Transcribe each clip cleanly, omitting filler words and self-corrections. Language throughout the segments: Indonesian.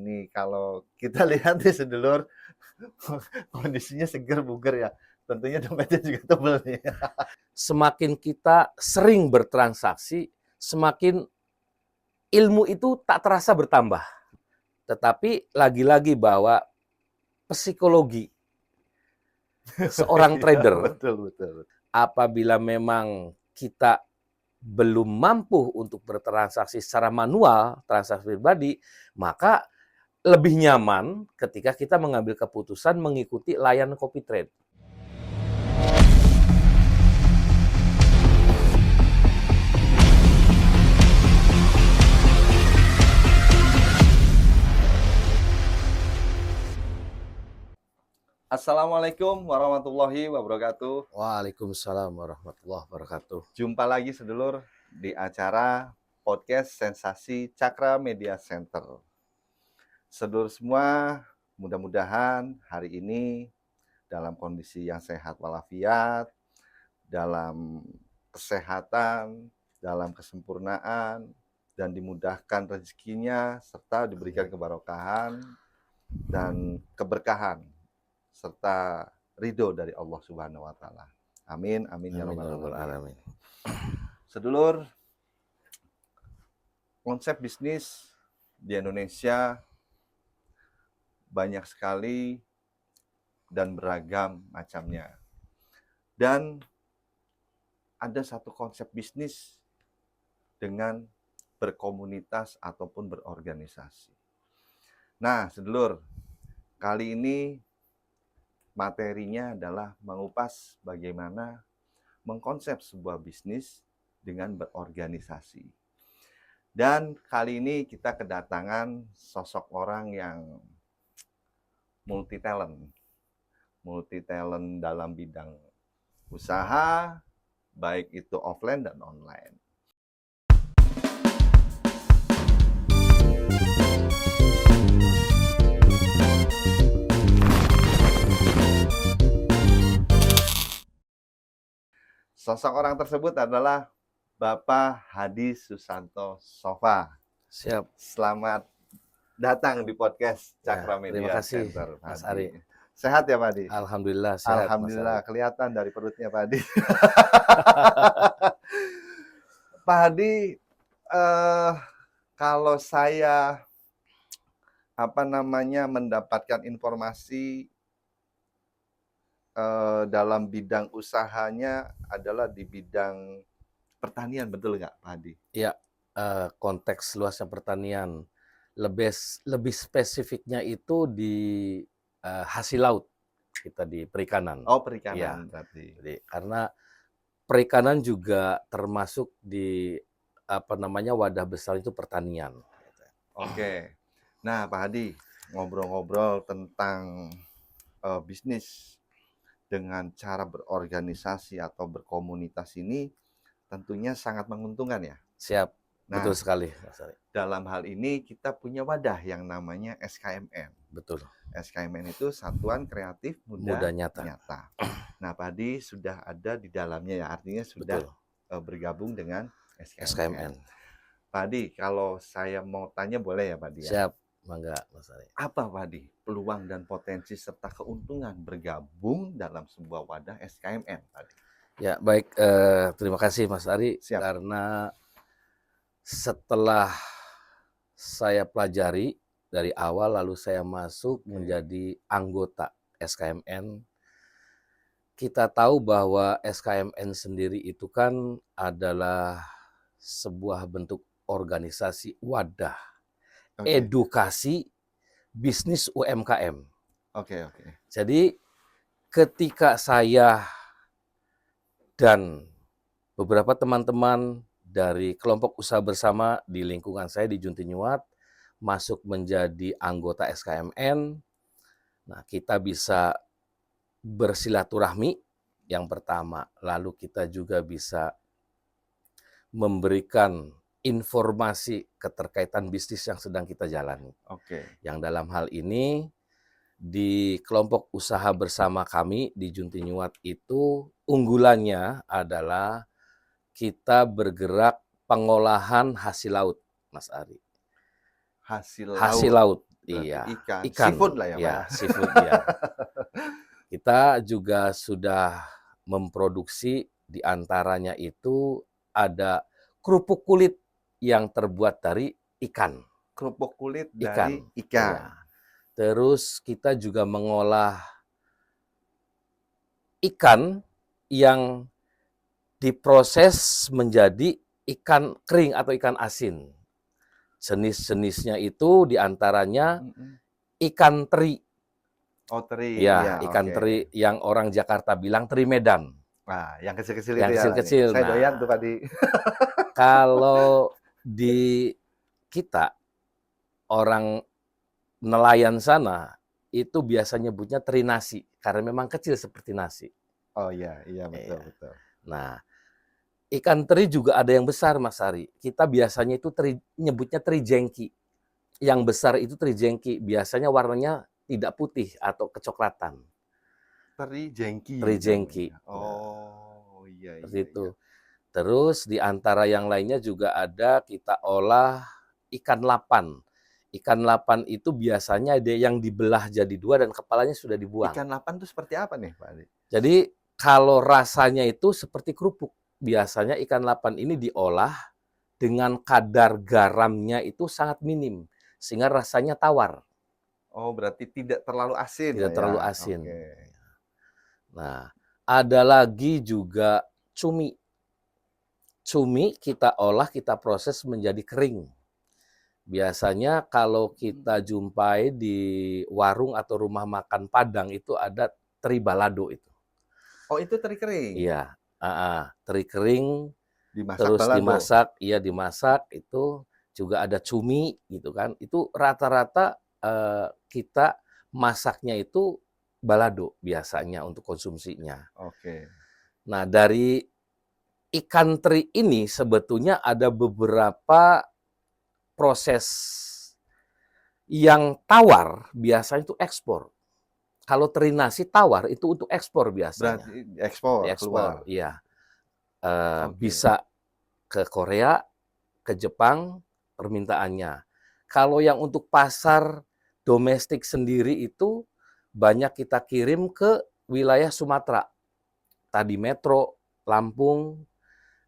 Ini kalau kita lihat nih sedulur, kondisinya seger bugar ya. Tentunya dompetnya juga tebel nih. Semakin kita sering bertransaksi, semakin ilmu itu tak terasa bertambah. Tetapi lagi-lagi bahwa psikologi seorang trader, Betul. apabila memang kita belum mampu untuk bertransaksi secara manual, transaksi pribadi, maka lebih nyaman ketika kita mengambil keputusan mengikuti layanan copy trade. Assalamualaikum warahmatullahi wabarakatuh. Waalaikumsalam warahmatullahi wabarakatuh. Jumpa lagi sedulur di acara podcast Sensasi Cakra Media Center. Sedulur semua, mudah-mudahan hari ini dalam kondisi yang sehat walafiat, dalam kesehatan, dalam kesempurnaan, dan dimudahkan rezekinya, serta diberikan kebarokahan dan keberkahan, serta ridho dari Allah Subhanahu wa Ta'ala. Amin, amin ya rabbal alamin. Sedulur, konsep bisnis di Indonesia banyak sekali dan beragam macamnya. Dan ada satu konsep bisnis dengan berkomunitas ataupun berorganisasi. Nah, sedulur, kali ini materinya adalah mengupas bagaimana mengkonsep sebuah bisnis dengan berorganisasi. Dan kali ini kita kedatangan sosok orang yang multi talent dalam bidang usaha, baik itu offline dan online. Sosok orang tersebut adalah Bapak Hadi Susanto Sofa. Siap. Selamat datang di podcast Cakra Ya, Media terima kasih, Center, Mas Hadi. Ari. Sehat ya, Pak Hadi? Alhamdulillah sehat. Alhamdulillah, kelihatan dari perutnya Pak Hadi. Pak Hadi, kalau saya mendapatkan informasi dalam bidang usahanya adalah di bidang pertanian, betul nggak, Pak Hadi? Ya, konteks luasnya pertanian. Lebih spesifiknya itu di hasil laut, kita di perikanan. Oh, perikanan Ya, berarti. jadi karena perikanan juga termasuk di wadah besar itu pertanian. Oke. Nah, Pak Hadi, ngobrol-ngobrol tentang bisnis dengan cara berorganisasi atau berkomunitas ini tentunya sangat menguntungkan ya. Siap, Nah, betul sekali, Mas Ari. dalam hal ini kita punya wadah yang namanya SKMN. Betul. SKMN itu Satuan Kreatif Muda Nyata. Nah, Pak Hadi sudah ada di dalamnya ya, artinya sudah bergabung dengan SKMN. Pak Hadi, kalau saya mau tanya boleh ya, Pak Hadi? Siap, mangga, Mas Ari. Apa, Pak Hadi, peluang dan potensi serta keuntungan bergabung dalam sebuah wadah SKMN, Pak Hadi? Ya, baik. Terima kasih, Mas Ari. Siap. Karena setelah saya pelajari dari awal, lalu saya masuk menjadi anggota SKMN, kita tahu bahwa SKMN sendiri itu kan adalah sebuah bentuk organisasi wadah edukasi bisnis UMKM. Oke. Jadi ketika saya dan beberapa teman-teman dari kelompok usaha bersama di lingkungan saya di Juntinyuat masuk menjadi anggota SKMN, nah kita bisa bersilaturahmi yang pertama, lalu kita juga bisa memberikan informasi keterkaitan bisnis yang sedang kita jalani. Oke. Yang dalam hal ini di kelompok usaha bersama kami di Juntinyuat itu unggulannya adalah kita bergerak pengolahan hasil laut, Mas Ari. Hasil laut. Berarti Iya, ikan, ikan, seafood lah ya, Pak ya ya? seafood ya. Kita juga sudah memproduksi di antaranya itu ada kerupuk kulit yang terbuat dari ikan. Kerupuk kulit dari Ikan, ikan. ya. Terus kita juga mengolah ikan yang diproses menjadi ikan kering atau ikan asin. Jenis-jenisnya itu diantaranya Mhm. ikan teri. Oh, teri, Ya, iya, ikan oke. teri yang orang Jakarta bilang teri Medan. Nah, yang kecil-kecil Yang itu ya, Pak, kecil-kecil. saya doyan tuh, Nah, Padi. kalau di kita, orang nelayan sana, itu biasa nyebutnya teri nasi, karena memang kecil seperti nasi. Oh iya, iya betul, Iya. betul. Nah, ikan teri juga ada yang besar, Mas Ari. Kita biasanya itu nyebutnya teri jengki. Yang besar itu teri jengki, biasanya warnanya tidak putih atau kecoklatan. Teri jengki Teri jengki. namanya. Nah, Oh, iya, seperti iya, itu. iya. Terus di antara yang lainnya juga ada kita olah ikan lapan. Ikan lapan itu biasanya ada yang dibelah jadi dua dan kepalanya sudah dibuang. Ikan lapan itu seperti apa nih, Pak Adi? Jadi kalau rasanya itu seperti kerupuk. Biasanya ikan lapan ini diolah dengan kadar garamnya itu sangat minim, sehingga rasanya tawar, Oh, berarti tidak terlalu asin tidak lah ya. terlalu asin. Oke. Nah, ada lagi juga cumi. Cumi kita olah, kita proses menjadi kering. Biasanya kalau kita jumpai di warung atau rumah makan Padang itu ada teri balado itu. Oh, itu teri kering? Iya, teri kering, Dimasak terus balado? dimasak, iya dimasak, itu juga ada cumi gitu kan. Itu rata-rata kita masaknya itu balado biasanya untuk konsumsinya. Oke. Nah, dari ikan teri ini sebetulnya ada beberapa proses yang tawar biasanya itu ekspor. Kalau teri nasi tawar itu untuk ekspor biasanya. Berarti ekspor Diekspor, keluar. iya. Oke. Bisa ke Korea, ke Jepang permintaannya. Kalau yang untuk pasar domestik sendiri itu banyak kita kirim ke wilayah Sumatera. Tadi Metro, Lampung,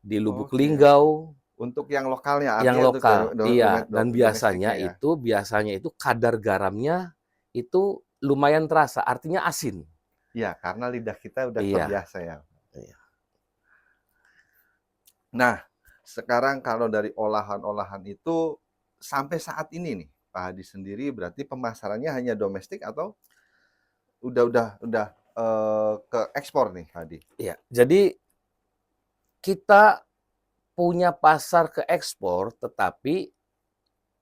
di Lubuk Oke. Linggau, Untuk yang lokalnya, yang artinya untuk lokal. Iya, dan domestiknya ya? biasanya itu kadar garamnya itu lumayan terasa, artinya asin. Iya, karena lidah kita udah Iya. terbiasa ya. Iya. Nah, sekarang kalau dari olahan-olahan itu sampai saat ini nih, Pak Hadi sendiri berarti pemasarannya hanya domestik atau udah ke ekspor nih, Pak Hadi? Iya, jadi kita punya pasar ke ekspor, tetapi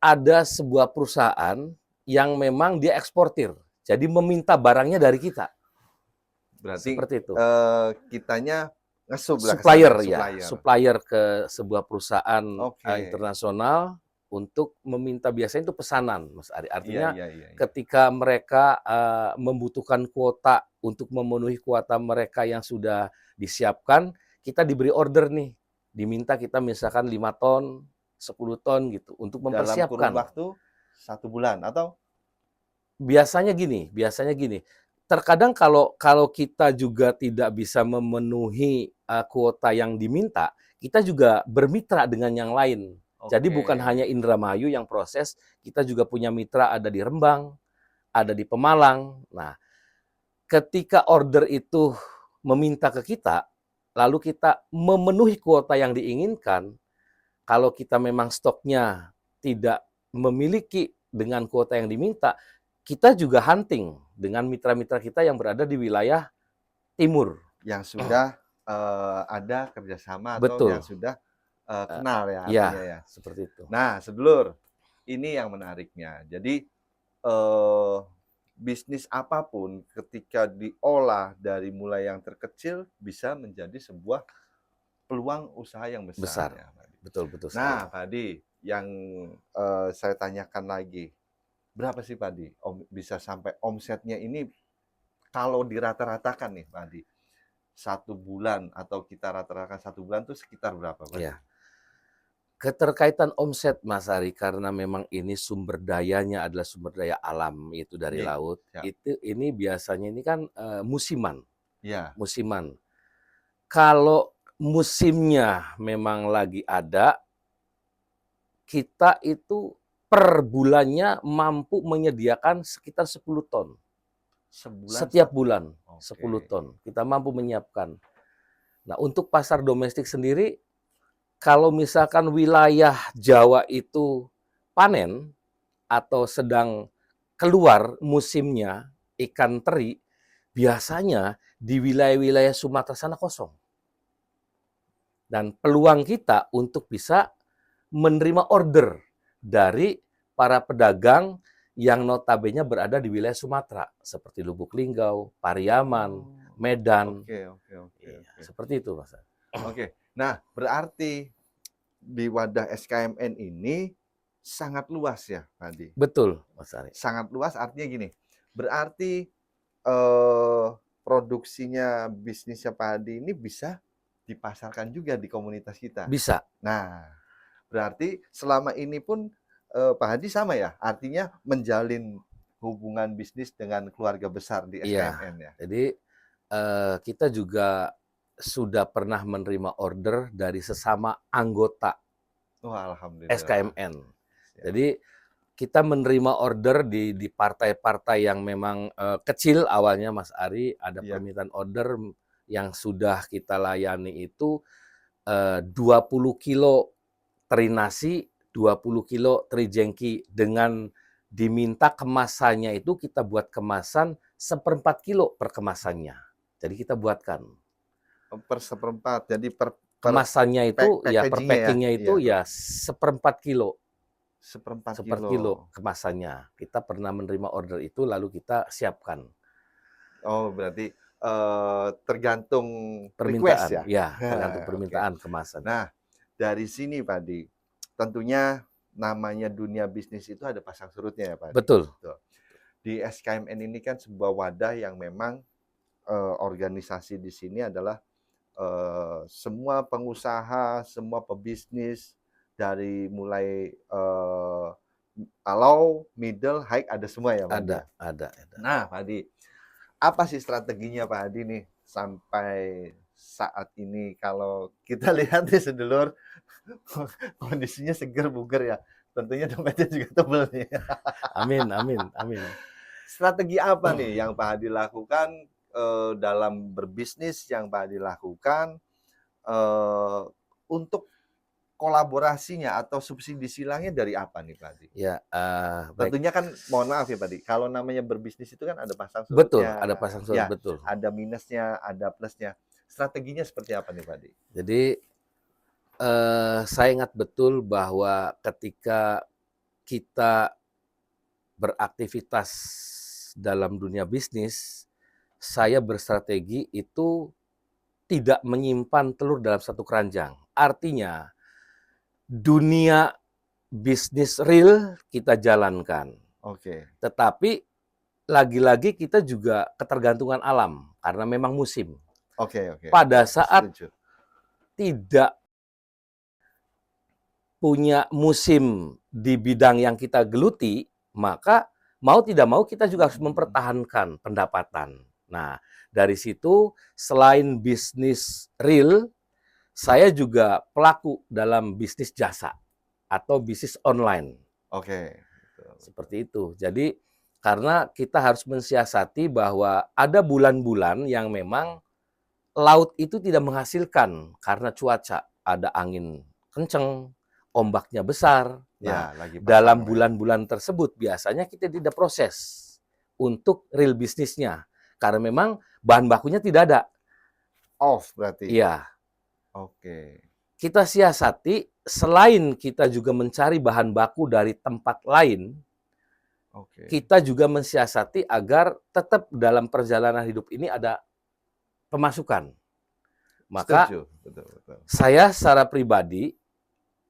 ada sebuah perusahaan yang memang dia eksportir. Jadi meminta barangnya dari kita. Berarti Seperti itu. kitanya ngesub lah ke Supplier sana, ya, supplier. supplier ke sebuah perusahaan Oke. internasional untuk meminta, biasanya itu pesanan, Mas Ari. Iya, Artinya iya, iya, iya. ketika mereka membutuhkan kuota untuk memenuhi kuota mereka yang sudah disiapkan, kita diberi order nih. Diminta kita misalkan 5 ton, 10 ton gitu untuk Dalam kurun mempersiapkan. waktu 1 bulan atau Biasanya gini, terkadang kalau kita juga tidak bisa memenuhi kuota yang diminta, kita juga bermitra dengan yang lain. Jadi oke. bukan hanya Indramayu yang proses, kita juga punya mitra ada di Rembang, ada di Pemalang. Nah, ketika order itu meminta ke kita, lalu kita memenuhi kuota yang diinginkan, kalau kita memang stoknya tidak memiliki dengan kuota yang diminta, kita juga hunting dengan mitra-mitra kita yang berada di wilayah timur. Yang sudah ada kerjasama atau yang Betul. sudah kenal ya Ya, artinya ya. seperti itu. Nah, sedulur, ini yang menariknya. Jadi eh, bisnis apapun ketika diolah dari mulai yang terkecil bisa menjadi sebuah peluang usaha yang besar Besar. ya, Pak Adi. Betul, betul sekali. Nah, Pak Adi, yang saya tanyakan lagi, berapa sih Pak Adi bisa sampai omsetnya ini kalau dirata-ratakan nih Pak Adi? 1 bulan atau kita rata-ratakan 1 bulan tuh sekitar berapa Pak Adi? Ya. Keterkaitan omset, Mas Ari, karena memang ini sumber dayanya adalah sumber daya alam itu dari Nggih, laut, siap. itu ini biasanya ini kan, musiman Iya, musiman. Kalau musimnya memang lagi ada, kita itu per bulannya mampu menyediakan sekitar 10 ton. sebulan Setiap 1 ton. bulan 10 Oke. ton, kita mampu menyiapkan. Nah, untuk pasar domestik sendiri, kalau misalkan wilayah Jawa itu panen atau sedang keluar musimnya ikan teri, biasanya di wilayah-wilayah Sumatera sana kosong. Dan peluang kita untuk bisa menerima order dari para pedagang yang notabene berada di wilayah Sumatera, seperti Lubuk Linggau, Pariaman, Oh, Medan. oke oke oke Iya, oke. seperti itu, Mas. Oke. Nah, berarti di wadah SKMN ini sangat luas ya, Pak Hadi? Betul, Mas Ari. Sangat luas artinya gini, berarti, produksinya bisnisnya Pak Hadi ini bisa dipasarkan juga di komunitas kita? Bisa, Nah, berarti selama ini pun, Pak Hadi sama ya? Artinya menjalin hubungan bisnis dengan keluarga besar di iya. SKMN ya? Jadi, kita juga sudah pernah menerima order dari sesama anggota Wah, alhamdulillah. SKMN. Siap. Jadi kita menerima order di partai-partai yang memang, kecil awalnya, Mas Ari, ada Iya. permintaan order yang sudah kita layani itu, 20 kilo teri nasi, 20 kilo teri jengki, dengan diminta kemasannya itu kita buat kemasan 1/4 kilo per kemasannya. Jadi kita buatkan. Per seperempat, jadi per Kemasannya itu ya per packaging-nya ya? packing-nya Iya, itu ya 1/4 kilo. seperempat Seperkilo kilo. kemasannya. Kita pernah menerima order itu lalu kita siapkan. Oh, berarti, tergantung request Permintaan, ya? ya tergantung Oke. permintaan kemasan. Nah, dari sini Pak Hadi, tentunya namanya dunia bisnis itu ada pasang surutnya ya Pak Hadi? Betul, Betul. Di SKMN ini kan sebuah wadah yang memang, organisasi di sini adalah, semua pengusaha, semua pebisnis, dari mulai, low, middle, high ada semua ya Pak Hadi ya? ada. Nah Pak Hadi, apa sih strateginya Pak Hadi nih sampai saat ini kalau kita lihat nih sedulur kondisinya seger bugar ya, tentunya dompetnya juga tebel nih. Amin amin amin. Strategi apa nih yang Pak Hadi lakukan, dalam berbisnis yang Pak Hadi lakukan, eee, untuk kolaborasinya atau subsidi silangnya dari apa nih Pak Hadi? Ya, baik. Tentunya kan mohon maaf ya Pak Hadi, kalau namanya berbisnis itu kan ada pasang Betul, surutnya, ada pasang surut, ya betul. ada minusnya, ada plusnya. Strateginya seperti apa nih Pak Hadi? Jadi, saya ingat betul bahwa ketika kita beraktivitas dalam dunia bisnis, saya berstrategi itu tidak menyimpan telur dalam satu keranjang. Artinya, dunia bisnis real kita jalankan, Oke tetapi lagi-lagi kita juga ketergantungan alam karena memang musim. oke oke oke, Pada saat setuju. tidak punya musim di bidang yang kita geluti, maka mau tidak mau kita juga harus mempertahankan pendapatan. Nah, dari situ selain bisnis real, saya juga pelaku dalam bisnis jasa atau bisnis online. Oke, betul betul. Seperti itu. Jadi karena kita harus mensiasati bahwa ada bulan-bulan yang memang laut itu tidak menghasilkan karena cuaca, ada angin kenceng, ombaknya besar. Nah, Ya, lagi dalam pasang ya. bulan-bulan tersebut biasanya kita tidak proses untuk real bisnisnya karena memang bahan bakunya tidak ada. Off berarti? Iya, Oke kita siasati selain kita juga mencari bahan baku dari tempat lain, oke. kita juga mensiasati agar tetap dalam perjalanan hidup ini ada pemasukan. Maka Setuju, betul betul. saya secara pribadi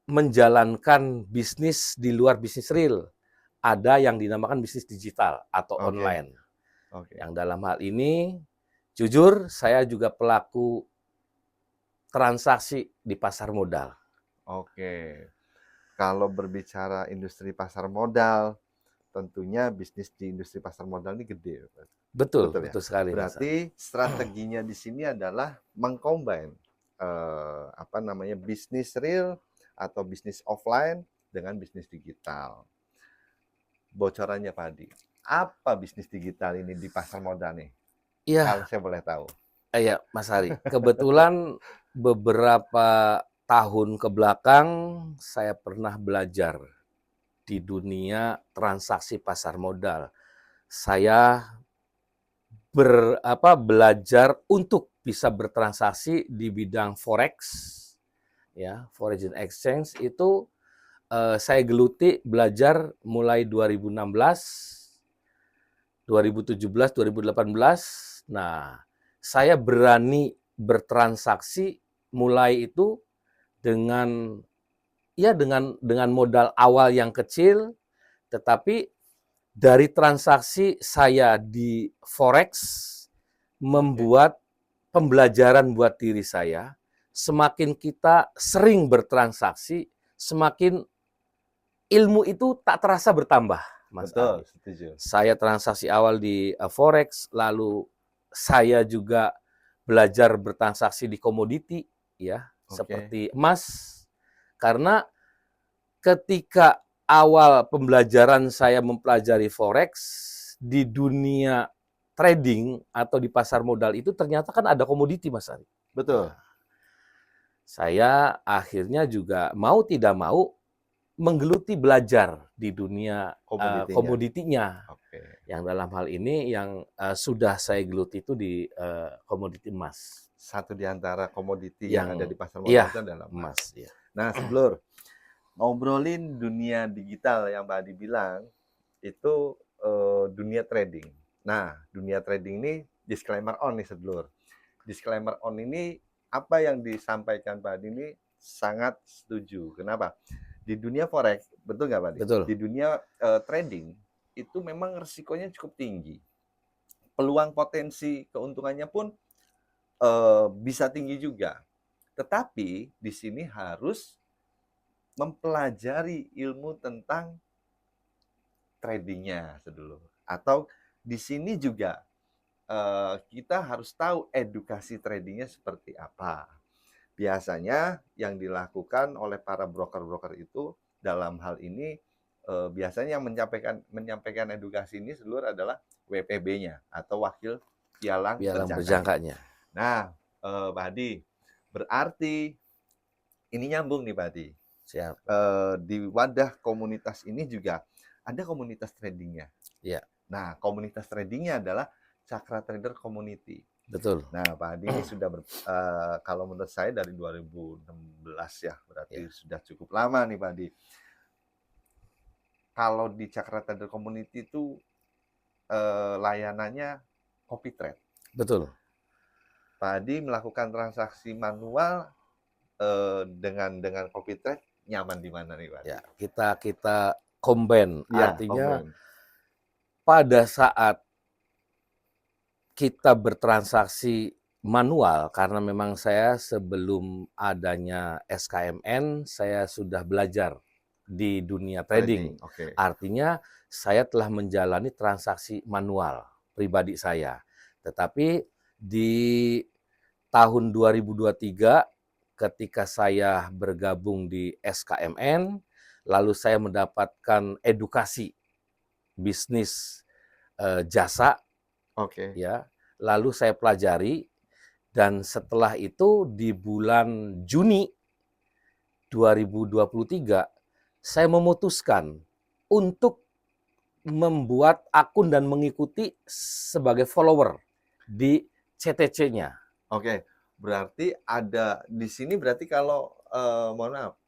menjalankan bisnis di luar bisnis real. Ada yang dinamakan bisnis digital atau Oke online. oke Yang dalam hal ini, jujur saya juga pelaku transaksi di pasar modal. oke. Kalau berbicara industri pasar modal, tentunya bisnis di industri pasar modal ini gede. Betul, Betul ya? betul sekali, Mas Ari. Berarti strateginya di sini adalah mengcombine bisnis real atau bisnis offline dengan bisnis digital. Bocorannya Pak Hadi, apa bisnis digital ini di pasar modal nih? Kalau Iya, saya boleh tahu. iya, Mas Ari. Kebetulan beberapa tahun ke belakang saya pernah belajar di dunia transaksi pasar modal. Saya belajar untuk bisa bertransaksi di bidang forex, ya, foreign exchange itu saya geluti belajar mulai 2016, 2017, 2018. Nah, saya berani bertransaksi mulai itu dengan dengan modal awal yang kecil, tetapi dari transaksi saya di forex Oke, membuat pembelajaran buat diri saya. Semakin kita sering bertransaksi, semakin ilmu itu tak terasa bertambah, Mas betul, Ari. setuju. Saya transaksi awal di forex, lalu saya juga belajar bertransaksi di komoditi, ya, Oke, seperti emas. Karena ketika awal pembelajaran saya mempelajari forex di dunia trading atau di pasar modal itu ternyata kan ada komoditi, Mas Ari. betul. Nah, saya akhirnya juga mau tidak mau menggeluti belajar di dunia Komoditinya. komoditinya. Oke. Yang dalam hal ini yang sudah saya geluti itu di komoditi emas. Satu di antara komoditi yang ada di Yang pasar modal iya, itu adalah emas. emas ya. Nah, Sedulur, ngobrolin dunia digital yang Pak Adi bilang, itu dunia trading. Nah, dunia trading ini disclaimer on nih, Sedulur. Disclaimer on ini, apa yang disampaikan Pak Adi ini sangat setuju. Kenapa? Di dunia forex, betul nggak Pak Adi? Betul. Di dunia trading, itu memang risikonya cukup tinggi. Peluang potensi keuntungannya pun bisa tinggi juga. Tetapi di sini harus mempelajari ilmu tentang tradingnya sedulur. Atau di sini juga kita harus tahu edukasi tradingnya seperti apa. Biasanya yang dilakukan oleh para broker-broker itu dalam hal ini biasanya yang menyampaikan edukasi ini sedulur adalah WPB-nya atau wakil pialang Pialang berjangkanya. berjangkanya. Nah, Pak Hadi, berarti ini nyambung nih Pak Hadi. Siap. Di wadah komunitas ini juga ada komunitas tradingnya. Ya, Nah, komunitas tradingnya adalah Cakra Trader Community. betul. Nah, Pak Hadi ini sudah kalau menurut saya dari 2016 ya, berarti Ya, sudah cukup lama nih Pak Hadi. Kalau di Cakra Trader Community itu layanannya copy trade. betul. Pak Hadi melakukan transaksi manual dengan copy trade nyaman di mana nih Pak Hadi? Ya, kita combine. Iya, Artinya combine. pada saat kita bertransaksi manual, karena memang saya sebelum adanya SKMN, saya sudah belajar di dunia trading. Trading, oke. Artinya saya telah menjalani transaksi manual pribadi saya. Tetapi di tahun 2023 ketika saya bergabung di SKMN, lalu saya mendapatkan edukasi bisnis jasa, Oke. ya. Lalu saya pelajari dan setelah itu di bulan Juni 2023 saya memutuskan untuk membuat akun dan mengikuti sebagai follower di CTC-nya. Oke. Berarti ada di sini berarti kalau mohon maaf,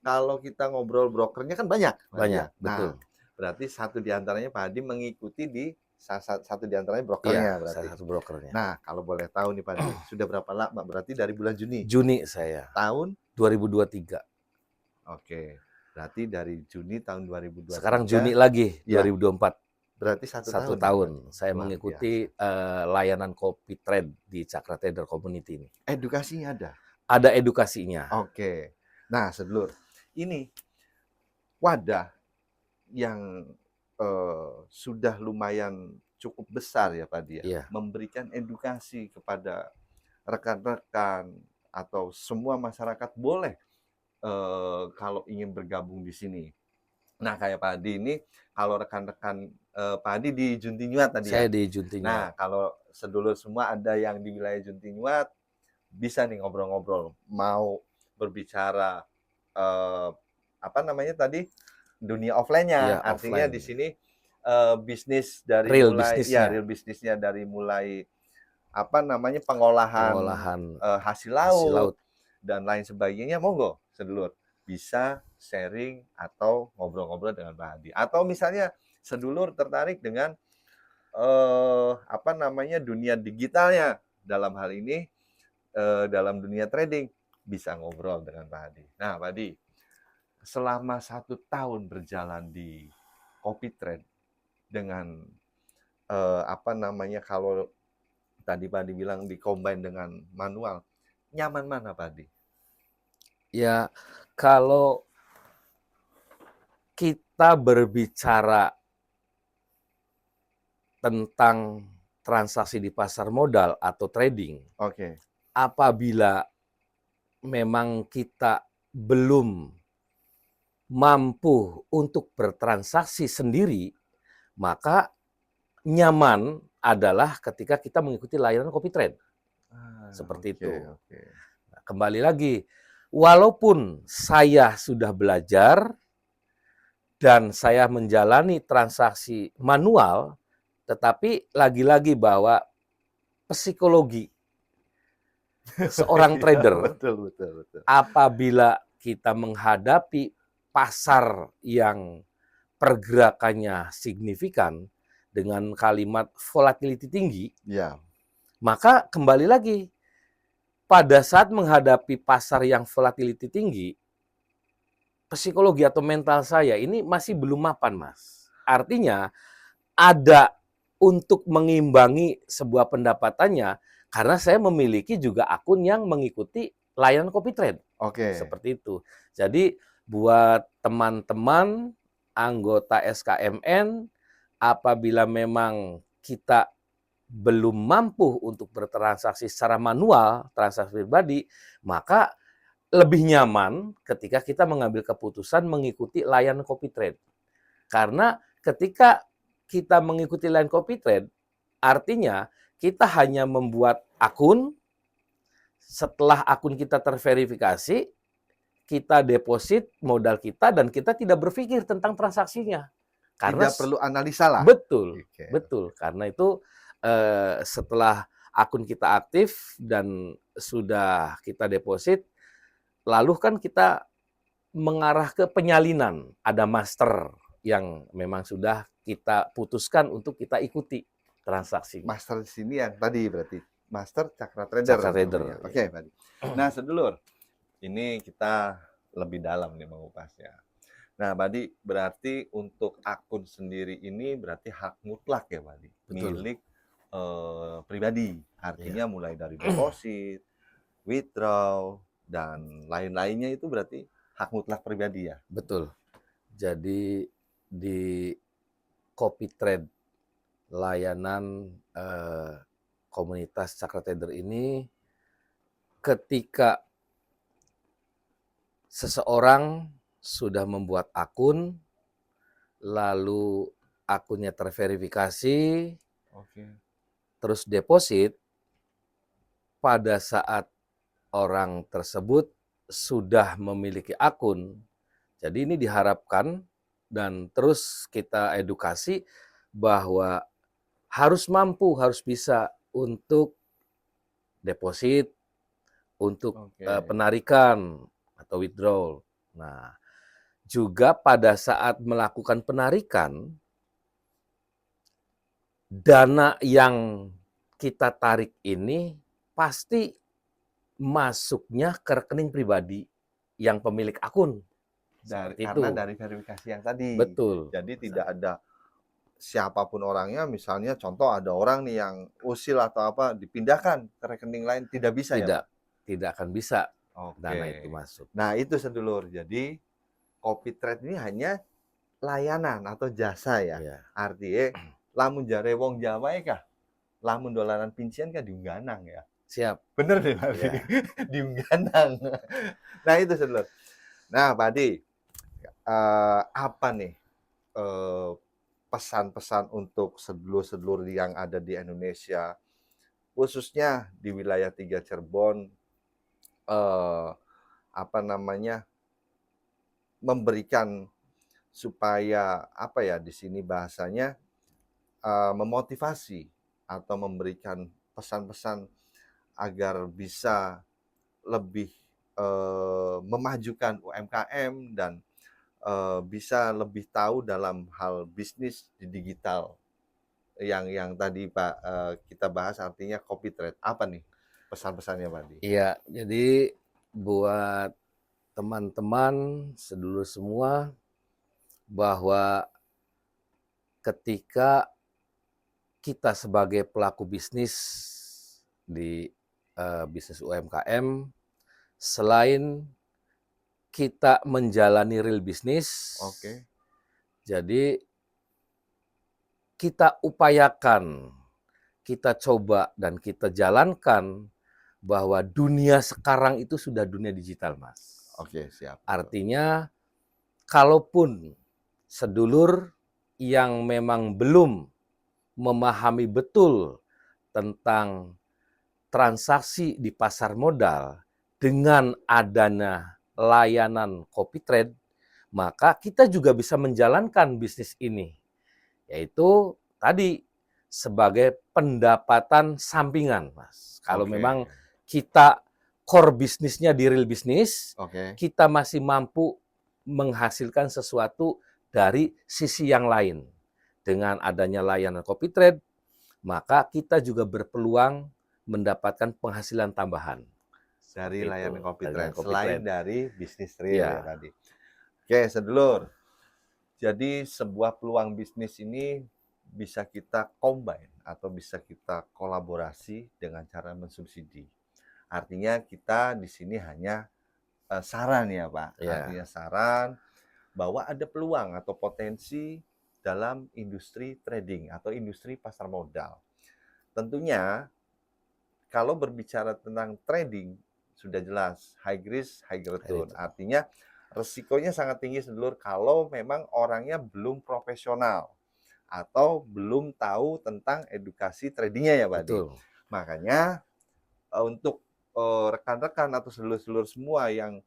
kalau kita ngobrol brokernya kan banyak, Pak Hadi ya. Banyak, Nah, betul. berarti satu di antaranya Pak Hadi mengikuti di satu di antaranya Iya, brokernya berarti. salah satu brokernya. Nah, kalau boleh tahu nih Pak Hadi, sudah berapa lama? Berarti dari bulan Juni Juni saya, tahun 2023. Oke. Berarti dari Juni tahun Sekarang Juni 2023 lagi, ya, 2024. berarti satu Satu tahun ya, Pak tahun Hadi. saya Luar mengikuti layanan copy trade di Cakra Trader Community ini. Edukasinya ada. Ada edukasinya. Oke. Nah, sedulur, ini wadah yang sudah lumayan cukup besar ya Pak Dia, Iya, memberikan edukasi kepada rekan-rekan atau semua masyarakat boleh kalau ingin bergabung di sini. Nah, kayak Pak Adi ini, kalau rekan-rekan Pak Adi di Juntinyuat tadi saya ya. di Juntinya. Nah, kalau sedulur semua ada yang di wilayah Juntinyuat, bisa nih ngobrol-ngobrol. Mau berbicara eh, apa namanya tadi, dunia Iya, offline-nya, artinya offline. di sini bisnis dari Real mulai ya bisnisnya, real bisnisnya dari mulai apa namanya pengolahan pengolahan hasil hasil laut laut. dan lain sebagainya, monggo sedulur bisa sharing atau ngobrol-ngobrol dengan Pak Hadi. Atau misalnya sedulur tertarik dengan apa namanya dunia digitalnya, dalam hal ini dalam dunia trading, bisa ngobrol dengan Pak Hadi. Nah, Pak Hadi, selama 1 tahun berjalan di Kopi Trade dengan apa namanya, kalau tadi Pak Hadi bilang di-combine dengan manual, nyaman mana Pak Hadi? Ya, kalau kita berbicara tentang transaksi di pasar modal atau trading, Oke. apabila memang kita belum mampu untuk bertransaksi sendiri, maka nyaman adalah ketika kita mengikuti layanan Kopi Trade. Seperti Oke, itu. oke. Nah, kembali lagi, walaupun saya sudah belajar dan saya menjalani transaksi manual, tetapi lagi-lagi bahwa psikologi seorang Iya, trader betul, betul, betul. apabila kita menghadapi pasar yang pergerakannya signifikan dengan kalimat volatility tinggi, Ya, maka kembali lagi pada saat menghadapi pasar yang volatility tinggi, psikologi atau mental saya ini masih belum mapan, Mas. Artinya ada untuk mengimbangi sebuah pendapatannya karena saya memiliki juga akun yang mengikuti layanan Kopi Trade. oke. Seperti itu. Jadi buat teman-teman anggota SKMN, apabila memang kita belum mampu untuk bertransaksi secara manual, transaksi pribadi, maka lebih nyaman ketika kita mengambil keputusan mengikuti layanan Kopi Trade. Karena ketika kita mengikuti layanan Kopi Trade, artinya kita hanya membuat akun, setelah akun kita terverifikasi, kita deposit modal kita dan kita tidak berpikir tentang transaksinya. Karena Tidak perlu analisa lah. betul, Oke. betul. Karena itu setelah akun kita aktif dan sudah kita deposit, lalu kan kita mengarah ke penyalinan. Ada master yang memang sudah kita putuskan untuk kita ikuti transaksinya. Master di sini yang tadi berarti Master Cakra Trader Cakra Trader. namanya. Oke, Pak Adi. Nah, sedulur, ini kita lebih dalam nih mengupas,nya. Nah, Pak Adi, berarti untuk akun sendiri ini berarti hak mutlak ya, Pak Adi? Betul. Milik pribadi. Iya. Artinya mulai dari deposit, withdraw, dan lain-lainnya itu berarti hak mutlak pribadi ya? Betul. Jadi di Kopi Trade, layanan komunitas Cakra Trader ini, ketika seseorang sudah membuat akun, lalu akunnya terverifikasi, Oke. terus deposit, pada saat orang tersebut sudah memiliki akun, jadi ini diharapkan dan terus kita edukasi bahwa harus mampu, harus bisa untuk deposit, untuk Oke. penarikan atau withdrawal. Nah, juga pada saat melakukan penarikan, dana yang kita tarik ini pasti masuknya ke rekening pribadi yang pemilik akun. Seperti Karena itu. dari verifikasi yang tadi. Betul. Jadi tidak ada siapapun orangnya, misalnya contoh ada orang nih yang usil atau apa, dipindahkan ke rekening lain, tidak bisa ya, Tidak, Pak? tidak akan bisa Oke. dana itu masuk. Nah, itu sedulur. Jadi copy trade ini hanya layanan atau jasa ya. Iya. Artinya lamun jare wong Jawa kah, lamun dolanan pincian kah diungganang ya. Siap. Bener deh Pak Adi, Iya. diungganang. Nah itu sedulur. Nah Pak Adi, apa nih pesan-pesan untuk sedulur-sedulur yang ada di Indonesia, khususnya di wilayah 3 Cirebon, apa namanya, memberikan supaya apa ya di sini bahasanya, memotivasi atau memberikan pesan-pesan agar bisa lebih, memajukan UMKM dan, bisa lebih tahu dalam hal bisnis di digital yang tadi Pak, kita bahas artinya copy trade. Apa nih pesan-pesannya Pak Adi? Iya, jadi buat teman-teman, sedulur semua, bahwa ketika kita sebagai pelaku bisnis di bisnis UMKM, selain kita menjalani real bisnis, Oke. jadi kita upayakan, kita coba dan kita jalankan bahwa dunia sekarang itu sudah dunia digital, Mas. Oke, siap. Artinya, kalaupun sedulur yang memang belum memahami betul tentang transaksi di pasar modal dengan adanya layanan copy trade, maka kita juga bisa menjalankan bisnis ini, yaitu tadi sebagai pendapatan sampingan, Mas. Kalau Oke. memang kita core bisnisnya di real bisnis, Oke. kita masih mampu menghasilkan sesuatu dari sisi yang lain. Dengan adanya layanan copy trade, maka kita juga berpeluang mendapatkan penghasilan tambahan. Dari Itu, layanan copy dari trade, copy selain trade. dari bisnis real Ya. ya tadi. Oke, sedulur. Jadi sebuah peluang bisnis ini bisa kita combine atau bisa kita kolaborasi dengan cara mensubsidi. Artinya kita di sini hanya saran ya Pak. Ya. Artinya saran bahwa ada peluang atau potensi dalam industri trading atau industri pasar modal. Tentunya kalau berbicara tentang trading sudah jelas high risk, high return. Itu. Artinya resikonya sangat tinggi sedulur kalau memang orangnya belum profesional atau belum tahu tentang edukasi tradingnya ya Pak Adi. Betul. Makanya untuk rekan-rekan atau sedulur-sedulur semua yang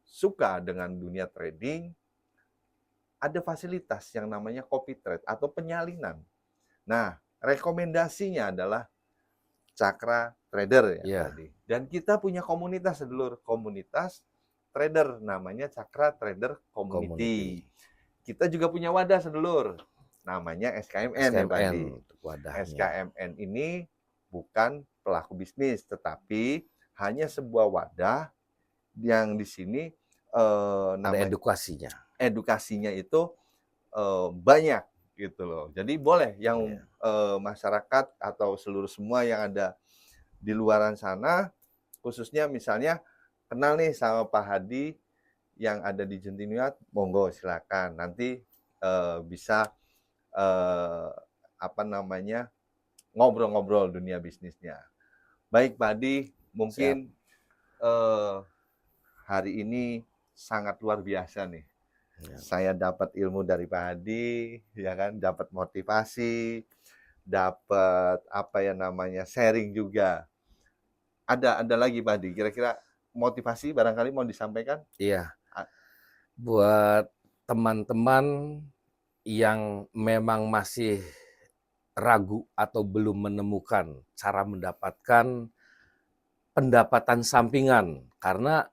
suka dengan dunia trading, ada fasilitas yang namanya copy trade atau penyalinan. Nah, rekomendasinya adalah Cakra Trader ya Ya. tadi. Dan kita punya komunitas sedulur, komunitas trader namanya Cakra Trader Community. Kita juga punya wadah sedulur, namanya SKMN ya Pak Adi. untuk wadahnya. SKMN ini bukan pelaku bisnis, tetapi hanya sebuah wadah yang di sini Ada edukasinya. edukasinya itu banyak gitu loh. Jadi boleh yang Iya. masyarakat atau seluruh semua yang ada di luaran sana, khususnya misalnya kenal nih sama Pak Hadi yang ada di Jentinuat, monggo silakan. Nanti bisa apa namanya ngobrol-ngobrol dunia bisnisnya. Baik Pak Hadi, mungkin hari ini sangat luar biasa nih. Ya. Saya dapat ilmu dari Pak Hadi, ya kan, dapat motivasi, dapat apa ya namanya sharing juga. Ada lagi Pak Hadi, kira-kira motivasi barangkali mau disampaikan? Iya. Buat teman-teman yang memang masih ragu atau belum menemukan cara mendapatkan pendapatan sampingan, karena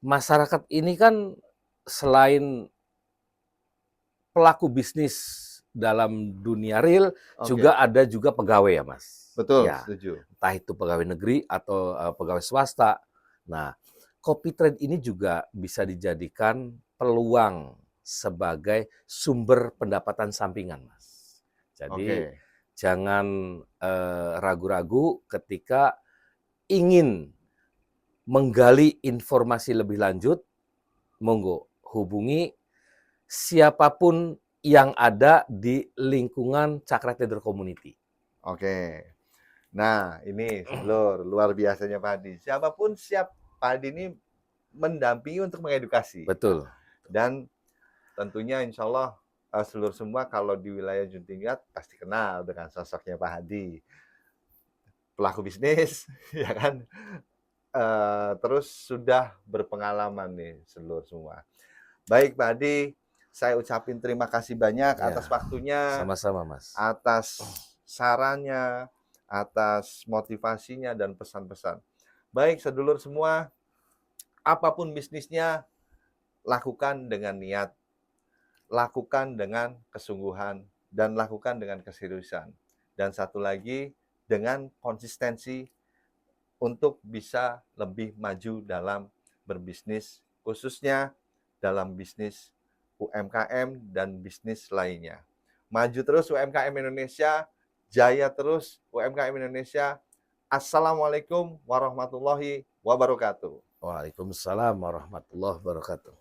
masyarakat ini kan selain pelaku bisnis dalam dunia real, juga ada juga pegawai ya Mas. Betul, Ya, setuju. entah itu pegawai negeri atau pegawai swasta. Nah, copy trade ini juga bisa dijadikan peluang sebagai sumber pendapatan sampingan, Mas. Jadi jangan ragu-ragu ketika ingin menggali informasi lebih lanjut, monggo hubungi siapapun yang ada di lingkungan Cakra Trader Community. Oke. Nah, ini sedulur, luar biasanya Pak Hadi. Siapapun siap Pak Hadi ini mendampingi untuk mengedukasi. Betul. Dan tentunya insya Allah sedulur semua kalau di wilayah Juntingrat pasti kenal dengan sosoknya Pak Hadi. Pelaku bisnis, ya kan? Terus sudah berpengalaman nih sedulur semua. Baik Pak Hadi, saya ucapin terima kasih banyak Ya, atas waktunya, sama-sama Mas. atas sarannya, atas motivasinya dan pesan-pesan. Baik sedulur semua, apapun bisnisnya, lakukan dengan niat, lakukan dengan kesungguhan, dan lakukan dengan keseriusan. Dan satu lagi, dengan konsistensi untuk bisa lebih maju dalam berbisnis, khususnya dalam bisnis UMKM dan bisnis lainnya. Maju terus UMKM Indonesia, jaya terus UMKM Indonesia. Assalamualaikum warahmatullahi wabarakatuh. Waalaikumsalam warahmatullahi wabarakatuh.